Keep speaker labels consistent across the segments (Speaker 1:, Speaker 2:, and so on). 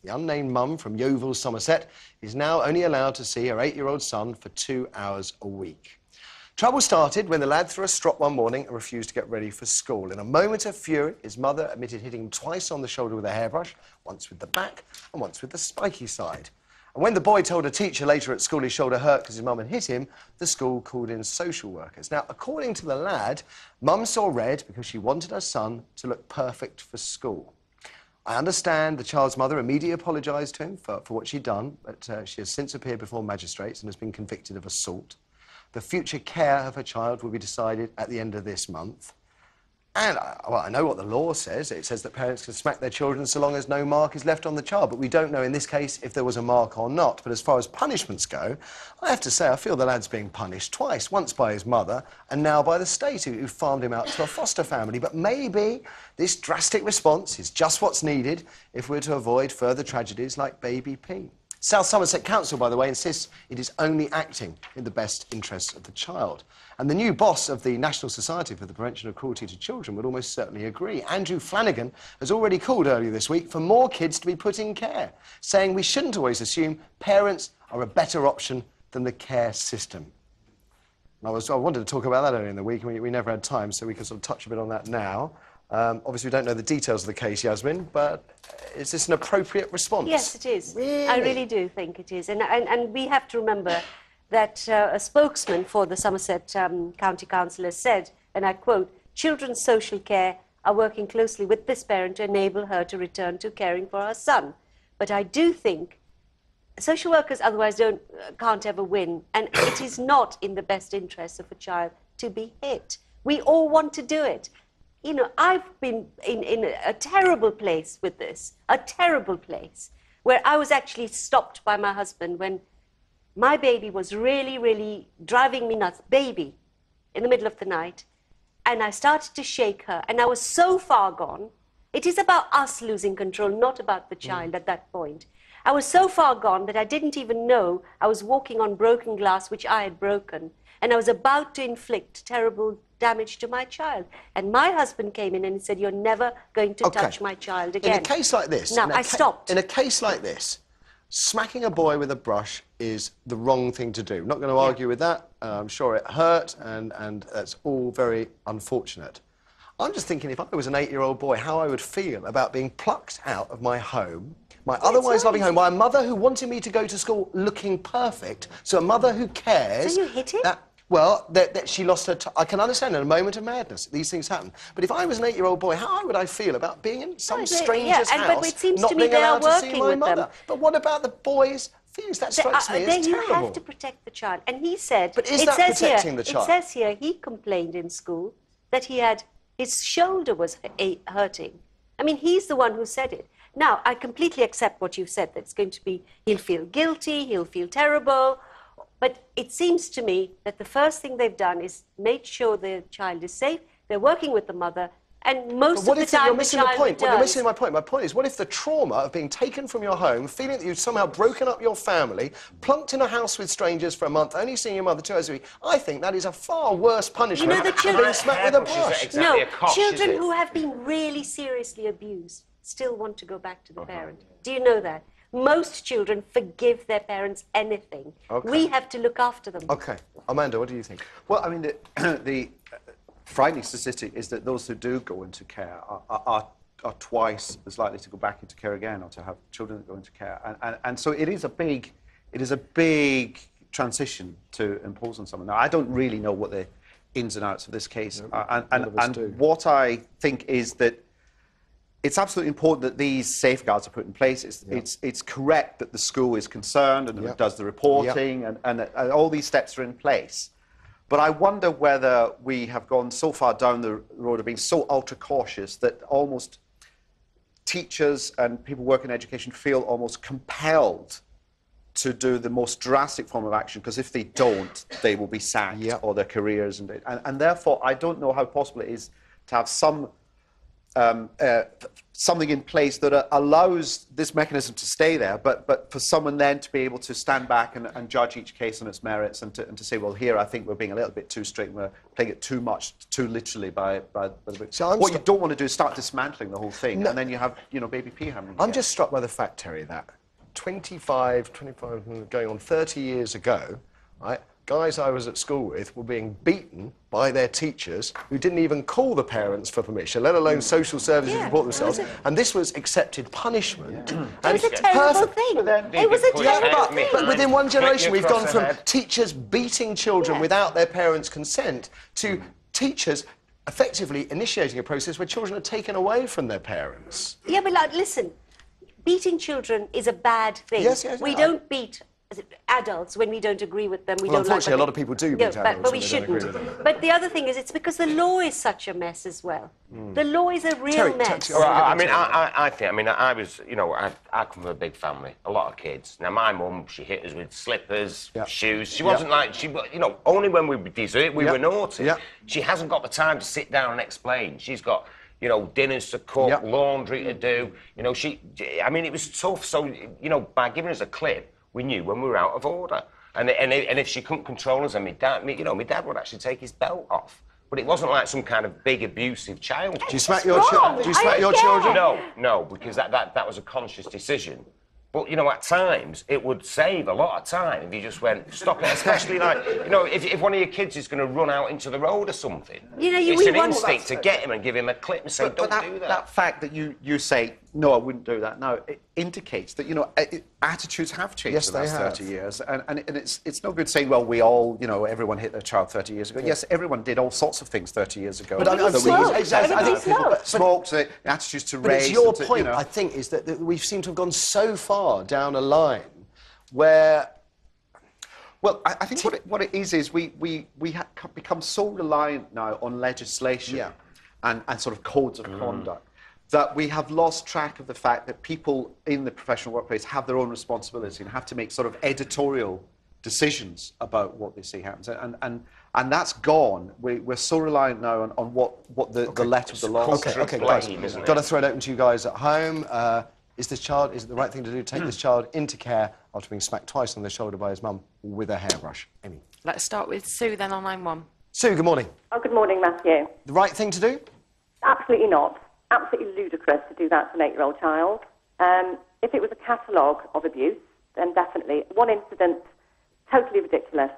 Speaker 1: The unnamed mum from Yeovil, Somerset, is now only allowed to see her 8-year-old son for 2 hours a week. Trouble started when the lad threw a strop one morning and refused to get ready for school. In a moment of fury, his mother admitted hitting him twice on the shoulder with a hairbrush, once with the back and once with the spiky side. And when the boy told a teacher later at school his shoulder hurt because his mum had hit him, the school called in social workers. Now, according to the lad, mum saw red because she wanted her son to look perfect for school. I understand the child's mother immediately apologised to him for what she'd done, but she has since appeared before magistrates and has been convicted of assault. The future care of her child will be decided at the end of this month. And, well, I know what the law says. It says that parents can smack their children so long as no mark is left on the child. But we don't know in this case if there was a mark or not. But as far as punishments go, I have to say I feel the lad's being punished twice. Once by his mother and now by the state who farmed him out to a foster family. But maybe this drastic response is just what's needed if we're to avoid further tragedies like Baby P. South Somerset Council, by the way, insists it is only acting in the best interests of the child. And the new boss of the National Society for the Prevention of Cruelty to Children would almost certainly agree. Andrew Flanagan has already called earlier this week for more kids to be put in care, saying we shouldn't always assume parents are a better option than the care system. And I wanted to talk about that earlier in the week, and we never had time, so we can sort of touch a bit on that now. Obviously, we don't know the details of the case, Yasmin, but is this an appropriate response?
Speaker 2: Yes, it is.
Speaker 1: Really?
Speaker 2: I really do think it is. And we have to remember that a spokesman for the Somerset County Council has said, and I quote, "Children's social care are working closely with this parent to enable her to return to caring for her son." But I do think social workers otherwise can't ever win, and it is not in the best interest of a child to be hit. We all want to do it. You know, I've been in a terrible place with this, a terrible place, where I was actually stopped by my husband when my baby was really, really driving me nuts, baby, in the middle of the night, and I started to shake her, and I was so far gone. It is about us losing control, not about the child at that point. I was so far gone that I didn't even know I was walking on broken glass, which I had broken, and I was about to inflict terrible damage to my child. And my husband came in and said, "You're never going to touch my child again."
Speaker 1: In a case like this...
Speaker 2: Now, I stopped.
Speaker 1: In a case like this, smacking a boy with a brush is the wrong thing to do. I'm not going to argue with that. I'm sure it hurt, and that's all very unfortunate. I'm just thinking if I was an 8-year-old boy, how I would feel about being plucked out of my home, my otherwise loving home, by a mother who wanted me to go to school looking perfect, so a mother who cares...
Speaker 2: So you hit him?
Speaker 1: Well, that she lost her... I can understand in a moment of madness these things happen. But if I was an 8-year-old boy, how would I feel about being in some stranger's house,
Speaker 2: but it seems
Speaker 1: not
Speaker 2: to me
Speaker 1: being
Speaker 2: they are
Speaker 1: allowed to see
Speaker 2: working
Speaker 1: my
Speaker 2: with
Speaker 1: mother?
Speaker 2: them.
Speaker 1: But what about the boy's feelings? That strikes me as
Speaker 2: You
Speaker 1: terrible.
Speaker 2: have to protect the child. And he said...
Speaker 1: But is that protecting the child?
Speaker 2: It says here he complained in school that his shoulder was hurting. I mean, he's the one who said it. Now, I completely accept what you've said, that it's going to be... He'll feel guilty, he'll feel terrible... But it seems to me that the first thing they've done is made sure the child is safe. They're working with the mother, and most of the time
Speaker 1: you're missing
Speaker 2: the
Speaker 1: the
Speaker 2: child
Speaker 1: point.
Speaker 2: returns.
Speaker 1: You're missing my point. My point is, what if the trauma of being taken from your home, feeling that you've somehow broken up your family, plunked in a house with strangers for a month, only seeing your mother 2 hours a week? I think that is a far worse punishment
Speaker 2: the children...
Speaker 1: than being smacked with a brush.
Speaker 3: Exactly
Speaker 2: children who have been really seriously abused still want to go back to the parent. Do you know that? Most children forgive their parents anything. We have to look after them.
Speaker 1: OK. Armando, what do you think?
Speaker 3: Well, I mean, the frightening statistic is that those who do go into care are twice as likely to go back into care again, or to have children that go into care. And so it is a big transition to impose on someone. Now, I don't really know what the ins and outs of this case are. And what I think is that it's absolutely important that these safeguards are put in place. It's correct that the school is concerned and does the reporting and all these steps are in place. But I wonder whether we have gone so far down the road of being so ultra-cautious that almost teachers and people working in education feel almost compelled to do the most drastic form of action, because if they don't, they will be sacked or their careers. And therefore, I don't know how possible it is to have some something in place that allows this mechanism to stay there, but for someone then to be able to stand back and judge each case on its merits and to say, well, here I think we're being a little bit too strict, we're playing it too much, too literally by the
Speaker 1: So
Speaker 3: what you don't want to do is start dismantling the whole thing, and then you have, baby pee happening.
Speaker 1: I'm just struck by the fact, Terry, that 25, going on 30 years ago, right, guys I was at school with were being beaten by their teachers who didn't even call the parents for permission, let alone social services to report themselves. And this was accepted punishment.
Speaker 2: It was a terrible thing. It was a terrible thing.
Speaker 1: But within one generation, we've gone from teachers beating children without their parents' consent to teachers effectively initiating a process where children are taken away from their parents.
Speaker 2: Yeah, but listen, beating children is a bad thing.
Speaker 1: Yes,
Speaker 2: we don't beat adults when we don't agree with them. We
Speaker 1: Well,
Speaker 2: don't
Speaker 1: unfortunately,
Speaker 2: like
Speaker 1: a lot of people do beat adults
Speaker 2: but we
Speaker 1: when they don't agree
Speaker 2: shouldn't.
Speaker 1: with them.
Speaker 2: But the other thing is, it's because the law is such a mess as well. The law is a real mess.
Speaker 4: Well, I think, I was, I come from a big family, a lot of kids. Now, my mum, she hit us with slippers, shoes. She wasn't like, only when we dessert, we were naughty. She hasn't got the time to sit down and explain. She's got, dinners to cook, laundry to do. It was tough. So, by giving us a clip, we knew when we were out of order. And if she couldn't control us, and my dad would actually take his belt off. But it wasn't like some kind of big abusive child.
Speaker 1: Do you smack your children?
Speaker 4: No, because that was a conscious decision. But, at times, it would save a lot of time if you just went, stop it, especially if one of your kids is going to run out into the road or something. It's an instinct to get him and give him a clip and say, don't do that.
Speaker 3: That fact that you say, no, I wouldn't do that now, it indicates that, attitudes have changed in the last 30 years. And it's no good saying, well, we all, everyone hit their child 30 years ago. Yes, everyone did all sorts of things 30 years ago.
Speaker 1: But
Speaker 3: smoked, attitudes to race.
Speaker 1: But it's your point, I think, is that we seem to have gone so far down a line where...
Speaker 3: Well, I think what it is we have become so reliant now on legislation and sort of codes of conduct that we have lost track of the fact that people in the professional workplace have their own responsibility and have to make sort of editorial decisions about what they see happens. And that's gone. We're so reliant now on what the letter of the law says.
Speaker 1: Okay, guys, got to throw it open to you guys at home. Is it the right thing to do, take this child into care after being smacked twice on the shoulder by his mum with a hairbrush? Amy.
Speaker 5: Let's start with Sue, then on line 1.
Speaker 1: Sue, good morning.
Speaker 6: Oh, good morning, Matthew.
Speaker 1: The right thing to do?
Speaker 6: Absolutely not. Absolutely ludicrous to do that to an 8-year-old child. If it was a catalogue of abuse, then definitely. One incident, totally ridiculous.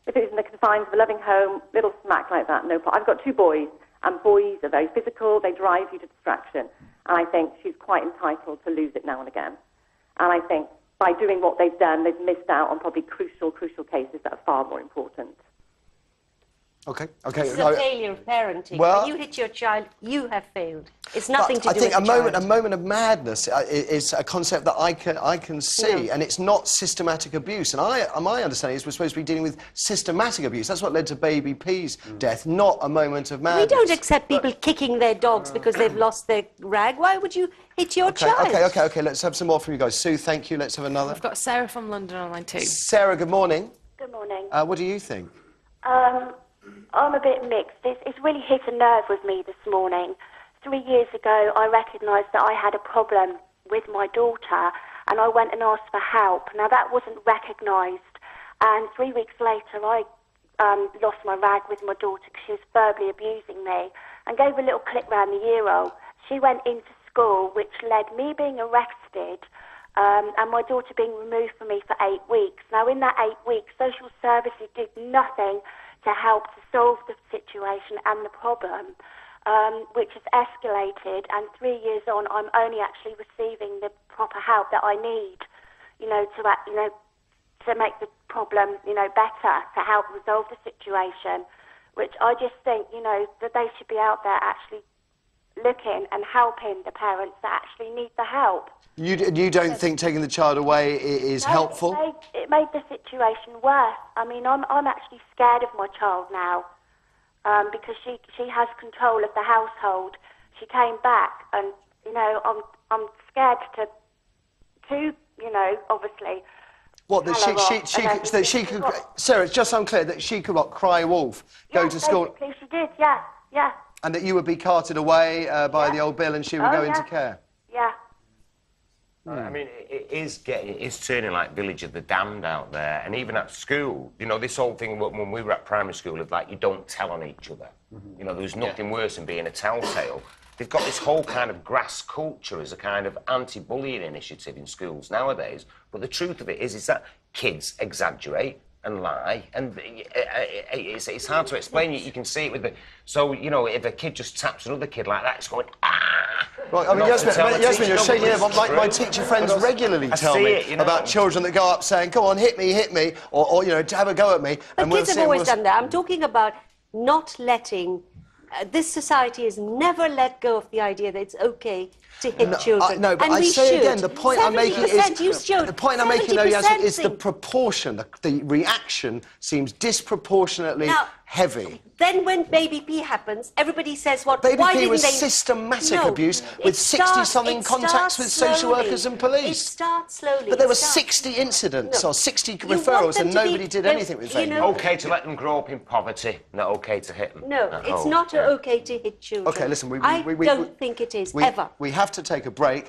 Speaker 6: If it was in the confines of a loving home, little smack like that, no problem. I've got 2 boys, and boys are very physical, they drive you to distraction. And I think she's quite entitled to lose it now and again. And I think by doing what they've done, they've missed out on probably crucial cases that are far more important.
Speaker 1: Okay.
Speaker 2: This is a failure of parenting.
Speaker 1: Well,
Speaker 2: when you hit your child, you have failed. It's nothing to do with
Speaker 1: the child. I think a moment of madness is a concept that I can see, and it's not systematic abuse. And my understanding is we're supposed to be dealing with systematic abuse. That's what led to baby P's death, not a moment of madness.
Speaker 2: We don't accept people kicking their dogs because they've lost their rag. Why would you hit your child?
Speaker 1: Okay. Let's have some more from you guys. Sue, thank you. Let's have another.
Speaker 5: I've got Sarah from London on line 2.
Speaker 1: Sarah, good morning.
Speaker 7: Good morning.
Speaker 1: What do you think?
Speaker 7: I'm a bit mixed. It's really hit a nerve with me this morning. 3 years ago, I recognised that I had a problem with my daughter, and I went and asked for help. Now, that wasn't recognised, and 3 weeks later, I lost my rag with my daughter because she was verbally abusing me, and gave a little clip round the ear. She went into school, which led me being arrested, and my daughter being removed from me for 8 weeks. Now, in that 8 weeks, social services did nothing to help to solve the situation and the problem, which has escalated. And 3 years on, I'm only actually receiving the proper help that I need, to make the problem, better, to help resolve the situation. Which I just think, that they should be out there actually looking and helping the parents that actually need the help.
Speaker 1: You don't think taking the child away is helpful?
Speaker 7: It made the situation worse. I mean, I'm actually scared of my child now because she has control of the household. She came back, and I'm scared to obviously.
Speaker 1: What, that she could, Sarah, it's just unclear that she could cry wolf, go to school.
Speaker 7: Basically she did, yeah.
Speaker 1: And that you would be carted away by the old Bill and she would go into care?
Speaker 7: Yeah.
Speaker 4: I mean, it's turning like Village of the Damned out there, and even at school, you know, this whole thing when we were at primary school of like you don't tell on each other. You know, there was nothing worse than being a telltale. They've got this whole kind of grass culture as a kind of anti-bullying initiative in schools nowadays. But the truth of it is that kids exaggerate and lie, and it's hard to explain. You can see it with the... So, you know, if a kid just taps another kid like that, it's going, ah!
Speaker 1: Well, I mean, Yasmin, you're shaking your head. My teacher friends regularly tell me about children that go up saying, go on, hit me, or you know, have a go at me.
Speaker 2: But kids have always done that. I'm talking about not letting... this society has never let go of the idea that it's okay to hit children.
Speaker 1: No, but
Speaker 2: and
Speaker 1: I say again, the point I'm making is...
Speaker 2: The
Speaker 1: point I'm making, though, Yasmin, is the proportion. The reaction seems disproportionately heavy.
Speaker 2: Then when Baby P happens, everybody says, what,
Speaker 1: Baby
Speaker 2: why
Speaker 1: P
Speaker 2: didn't
Speaker 1: was
Speaker 2: they...
Speaker 1: systematic abuse with 60-something contacts with social workers and police.
Speaker 2: It starts slowly.
Speaker 1: But there were 60 incidents or 60 referrals and nobody did anything with Baby P.
Speaker 4: OK to let them grow up in poverty, not OK to hit them.
Speaker 2: No, it's not OK to hit children.
Speaker 1: OK, listen,
Speaker 2: I don't think it is, ever.
Speaker 1: We have to take a break.